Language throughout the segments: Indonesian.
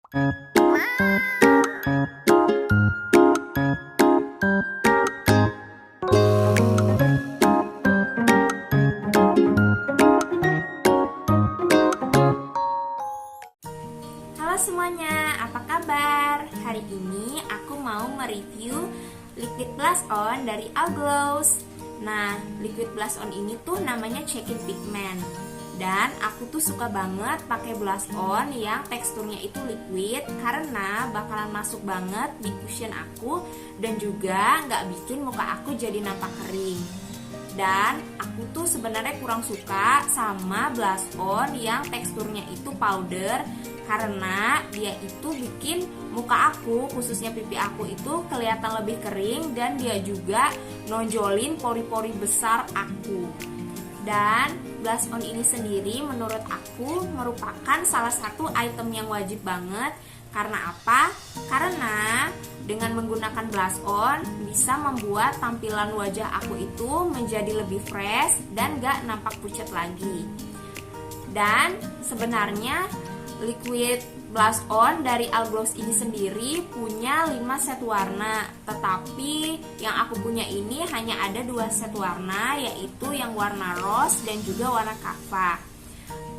Halo semuanya, apa kabar? Hari ini aku mau mereview liquid blush on dari Algloss. Nah, liquid blush on ini tuh namanya Check-in Pigment. Dan aku tuh suka banget pakai blush on yang teksturnya itu liquid karena bakalan masuk banget di cushion aku dan juga nggak bikin muka aku jadi nampak kering. Dan aku tuh sebenarnya kurang suka sama blush on yang teksturnya itu powder karena dia itu bikin muka aku, khususnya pipi aku itu kelihatan lebih kering dan dia juga nonjolin pori-pori besar aku. Dan blush on ini sendiri menurut aku merupakan salah satu item yang wajib banget. Karena apa? Karena dengan menggunakan blush on bisa membuat tampilan wajah aku itu menjadi lebih fresh dan gak nampak pucat lagi. Dan sebenarnya liquid blush on dari Algloss ini sendiri punya 5 set warna, tetapi yang aku punya ini hanya ada 2 set warna, yaitu yang warna rose dan juga warna kava.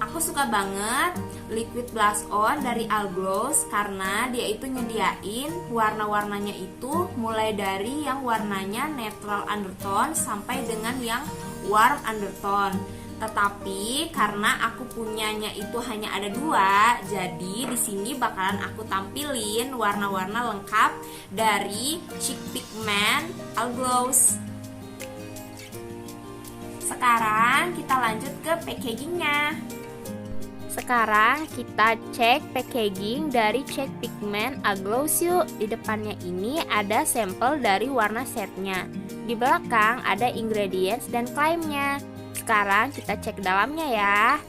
Aku suka banget liquid blush on dari Algloss karena dia itu nyediain warna-warnanya itu mulai dari yang warnanya neutral undertone sampai dengan yang warm undertone. Tetapi karena aku punyanya itu hanya ada 2, jadi di sini bakalan aku tampilin warna-warna lengkap dari Cheek Pigment Algloss. Sekarang kita lanjut ke packagingnya. Sekarang kita cek packaging dari Cheek Pigment Algloss yuk. Di depannya ini ada sampel dari warna setnya. Di belakang ada ingredients dan claimnya. Sekarang kita cek dalamnya ya.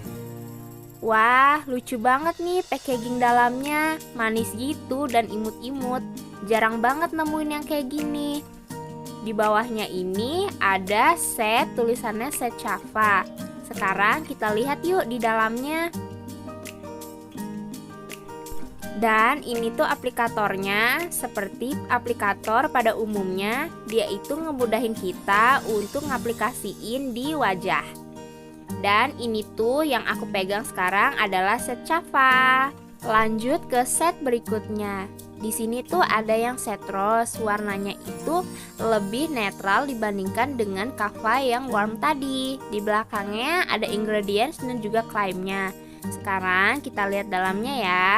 Wah, lucu banget nih packaging dalamnya. Manis gitu dan imut-imut. Jarang banget nemuin yang kayak gini. Di bawahnya ini ada set, tulisannya set Chava. Sekarang kita lihat yuk di dalamnya. Dan ini tuh aplikatornya, seperti aplikator pada umumnya, dia itu ngemudahin kita untuk ngaplikasiin di wajah. Dan ini tuh yang aku pegang sekarang adalah set Chava. Lanjut ke set berikutnya. Di sini tuh ada yang set rose, warnanya itu lebih netral dibandingkan dengan kava yang warm tadi. Di belakangnya ada ingredients dan juga claimnya. Sekarang kita lihat dalamnya ya.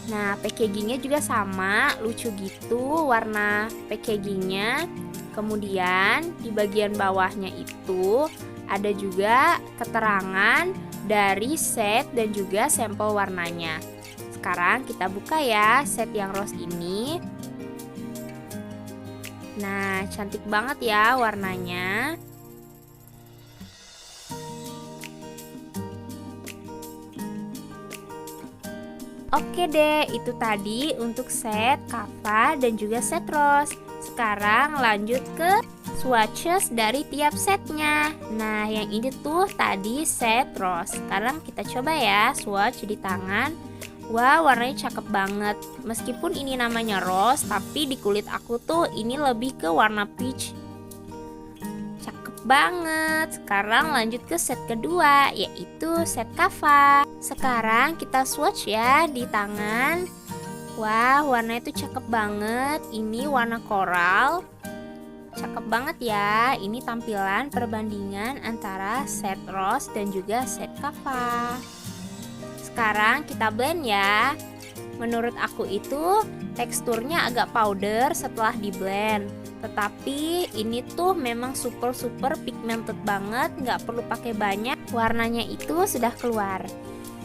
Nah, packagingnya juga sama, lucu gitu warna packagingnya. Kemudian di bagian bawahnya itu ada juga keterangan dari set dan juga sampel warnanya. Sekarang kita buka ya set yang rose ini. Nah, cantik banget ya warnanya. Oke deh, itu tadi untuk set kava dan juga set rose. Sekarang lanjut ke swatches dari tiap setnya. Nah, yang ini tuh tadi set rose. Sekarang kita coba ya swatch di tangan. Wah, warnanya cakep banget. Meskipun ini namanya rose, tapi di kulit aku tuh ini lebih ke warna peach. Banget. Sekarang lanjut ke set kedua, yaitu set kava. Sekarang kita swatch ya di tangan. Wah, warnanya itu cakep banget. Ini warna coral. Cakep banget ya. Ini tampilan perbandingan antara set rose dan juga set kava. Sekarang kita blend ya. Menurut aku itu teksturnya agak powder setelah di blend. Tetapi ini tuh memang super pigmented banget, nggak perlu pakai banyak, warnanya itu sudah keluar.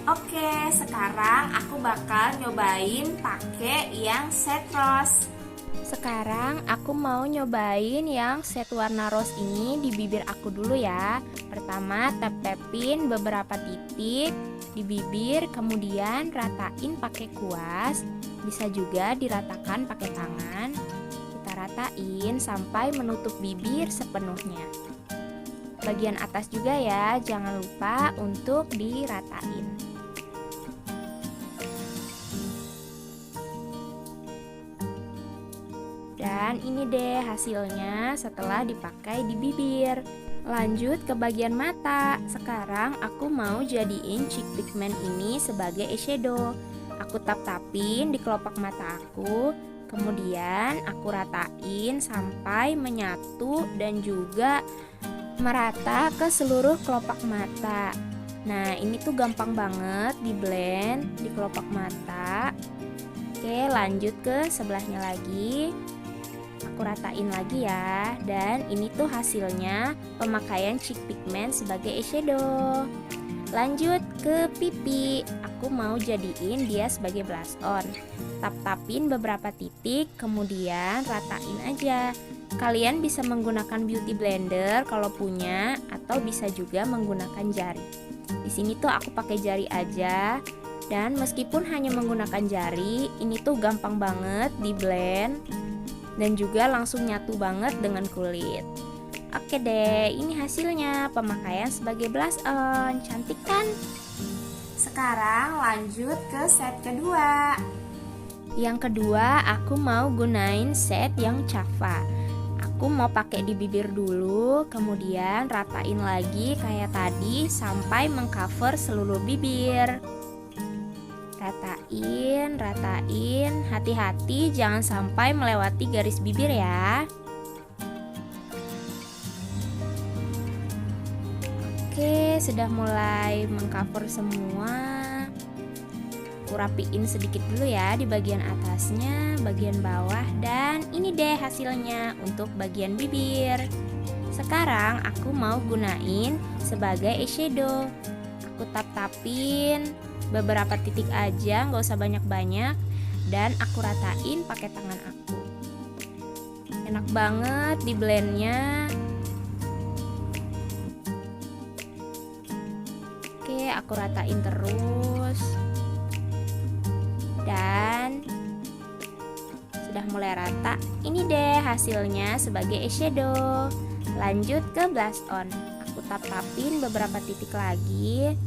Oke, sekarang aku bakal nyobain pakai yang set rose. Sekarang aku mau nyobain yang set warna rose ini di bibir aku dulu ya. Pertama tap-tapin beberapa titik di bibir, kemudian ratain pakai kuas. Bisa juga diratakan pakai tangan. Ratain sampai menutup bibir sepenuhnya. Bagian atas juga ya, jangan lupa untuk diratain. Dan ini deh hasilnya setelah dipakai di bibir. Lanjut ke bagian mata. Sekarang aku mau jadiin cheek pigment ini sebagai eyeshadow. Aku tap-tapin di kelopak mata aku, kemudian aku ratain sampai menyatu dan juga merata ke seluruh kelopak mata. Nah, ini tuh gampang banget di blend di kelopak mata. Oke, lanjut ke sebelahnya lagi. Aku ratain lagi ya. Dan ini tuh hasilnya pemakaian cheek pigment sebagai eyeshadow. Lanjut ke pipi. Aku mau jadiin dia sebagai blush on. Tap-tapin beberapa titik, kemudian ratain aja. Kalian bisa menggunakan beauty blender kalau punya, atau bisa juga menggunakan jari. Di sini tuh aku pakai jari aja. Dan meskipun hanya menggunakan jari, ini tuh gampang banget di blend dan juga langsung nyatu banget dengan kulit. Oke deh, ini hasilnya pemakaian sebagai blush on. Cantik kan? Sekarang lanjut ke set kedua. Yang kedua, aku mau gunain set yang Java. Aku mau pakai di bibir dulu, kemudian ratain lagi kayak tadi sampai mengcover seluruh bibir. Ratain, hati-hati jangan sampai melewati garis bibir ya. Oke, sudah mulai mengcover semua. Aku rapiin sedikit dulu ya di bagian atasnya, bagian bawah, dan ini deh hasilnya untuk bagian bibir. Sekarang aku mau gunain sebagai eyeshadow. Aku tap-tapin beberapa titik aja, nggak usah banyak-banyak, dan aku ratain pakai tangan aku. Enak banget di blendnya. Oke, aku ratain terus, dan sudah mulai rata. Ini deh hasilnya sebagai eyeshadow. Lanjut ke blush on. Aku tap-tapin beberapa titik lagi,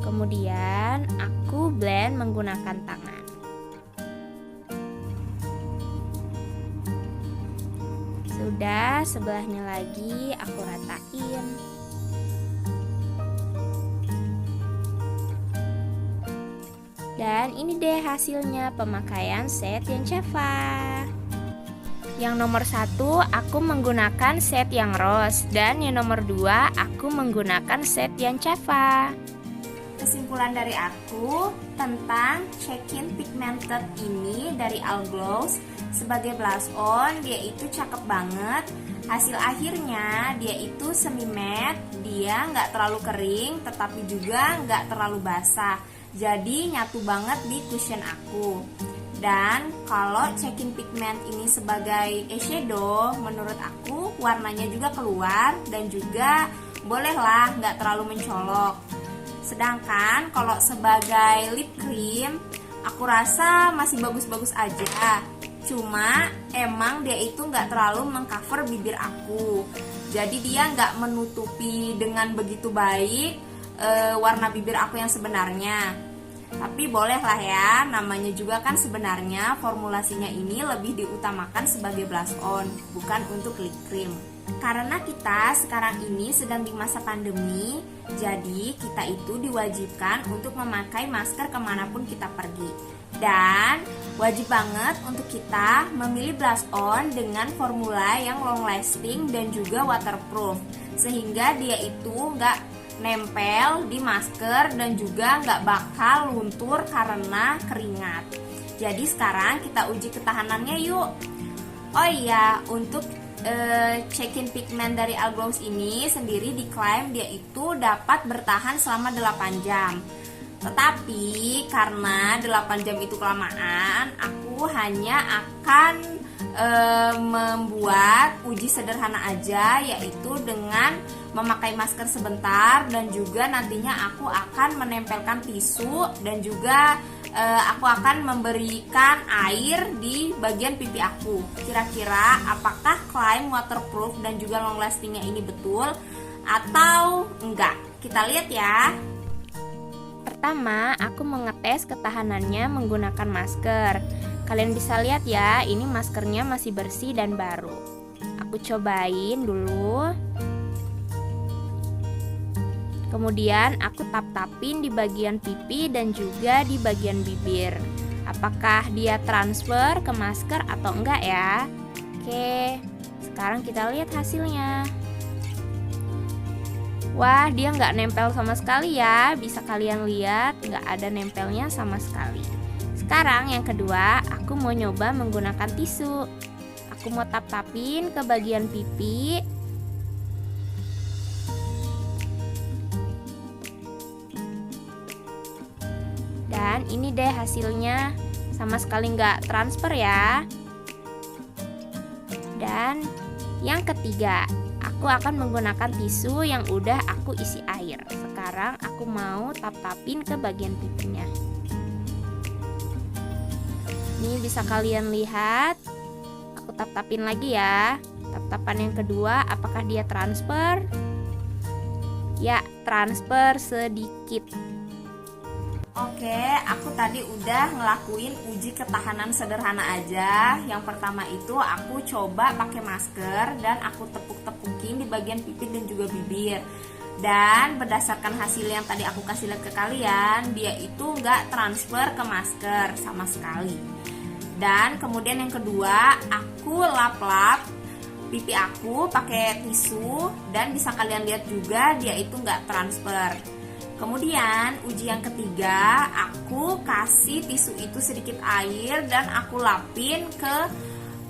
kemudian aku blend menggunakan tangan. Sudah, sebelahnya lagi aku ratain. Dan ini deh hasilnya pemakaian set yang Java. Yang nomor 1 aku menggunakan set yang rose, dan yang nomor 2 aku menggunakan set yang Java. Kesimpulan dari aku tentang Check-in Pigmented ini dari Algloss sebagai blush on, dia itu cakep banget. Hasil akhirnya dia itu semi matte, dia nggak terlalu kering tetapi juga nggak terlalu basah. Jadi nyatu banget di cushion aku. Dan kalau Check-in Pigment ini sebagai eyeshadow, menurut aku warnanya juga keluar dan juga bolehlah nggak terlalu mencolok. Sedangkan kalau sebagai lip cream, aku rasa masih bagus-bagus aja. Cuma emang dia itu nggak terlalu mengcover bibir aku. Jadi dia nggak menutupi dengan begitu baik warna bibir aku yang sebenarnya. Tapi bolehlah ya, namanya juga kan sebenarnya formulasinya ini lebih diutamakan sebagai blush on, bukan untuk lip cream. Karena kita sekarang ini sedang di masa pandemi, jadi kita itu diwajibkan untuk memakai masker kemanapun kita pergi. Dan wajib banget untuk kita memilih blush on dengan formula yang long lasting dan juga waterproof, sehingga dia itu nggak nempel di masker dan juga nggak bakal luntur karena keringat. Jadi sekarang kita uji ketahanannya yuk. Oh iya, untuk Check-in Pigment dari Algloss ini sendiri diklaim dia itu dapat bertahan selama 8 jam. Tetapi karena 8 jam itu kelamaan, aku hanya akan membuat uji sederhana aja, yaitu dengan memakai masker sebentar dan juga nantinya aku akan menempelkan tisu dan juga aku akan memberikan air di bagian pipi aku. Kira-kira apakah klaim waterproof dan juga long lastingnya ini betul atau enggak? Kita lihat ya. Pertama, aku mengetes ketahanannya menggunakan masker. Kalian bisa lihat ya, ini maskernya masih bersih dan baru. Aku cobain dulu. Kemudian aku tap-tapin di bagian pipi dan juga di bagian bibir. Apakah dia transfer ke masker atau enggak ya? Oke, sekarang kita lihat hasilnya. Wah, dia nggak nempel sama sekali ya. Bisa kalian lihat, nggak ada nempelnya sama sekali. Sekarang yang kedua, aku mau nyoba menggunakan tisu. Aku mau tap-tapin ke bagian pipi. Dan ini deh hasilnya, sama sekali nggak transfer ya. Dan yang ketiga, aku akan menggunakan tisu yang udah aku isi air. Sekarang aku mau tap-tapin ke bagian pipinya. Ini bisa kalian lihat. Aku tap-tapin lagi ya. Tap-tapan yang kedua, apakah dia transfer? Ya, transfer sedikit. Oke, aku tadi udah ngelakuin uji ketahanan sederhana aja. Yang pertama itu aku coba pakai masker dan aku tepuk-tepukin di bagian pipi dan juga bibir. Dan berdasarkan hasil yang tadi aku kasih lihat ke kalian, dia itu nggak transfer ke masker sama sekali. Dan kemudian yang kedua, aku lap-lap pipi aku pakai tisu dan bisa kalian lihat juga dia itu nggak transfer. Kemudian uji yang ketiga, aku kasih tisu itu sedikit air dan aku lapin ke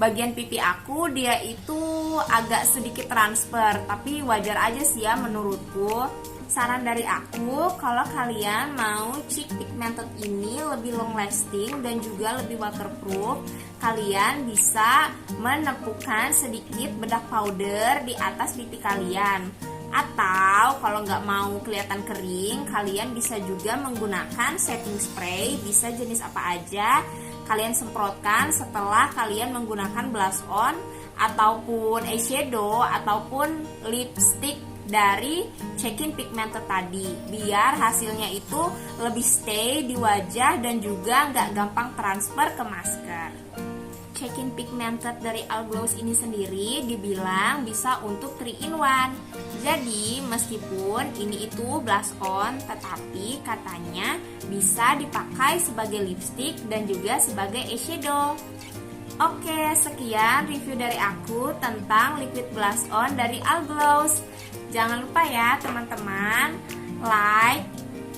bagian pipi aku. Dia itu agak sedikit transfer, tapi wajar aja sih ya menurutku. Saran dari aku, kalau kalian mau cheek pigmented ini lebih long lasting dan juga lebih waterproof, kalian bisa menepukkan sedikit bedak powder di atas pipi kalian. Atau kalau nggak mau kelihatan kering, kalian bisa juga menggunakan setting spray, bisa jenis apa aja. Kalian semprotkan setelah kalian menggunakan blush on ataupun eyeshadow ataupun lipstick dari Check-in Pigmented tadi, biar hasilnya itu lebih stay di wajah dan juga nggak gampang transfer ke masker. Check-in Pigmented dari Algloss ini sendiri dibilang bisa untuk 3-in-1. Jadi meskipun ini itu blush on, tetapi katanya bisa dipakai sebagai lipstick dan juga sebagai eyeshadow. Oke, sekian review dari aku tentang liquid blush on dari Algloss. Jangan lupa ya teman-teman, like,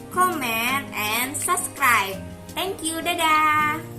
comment, and subscribe. Thank you, dadah!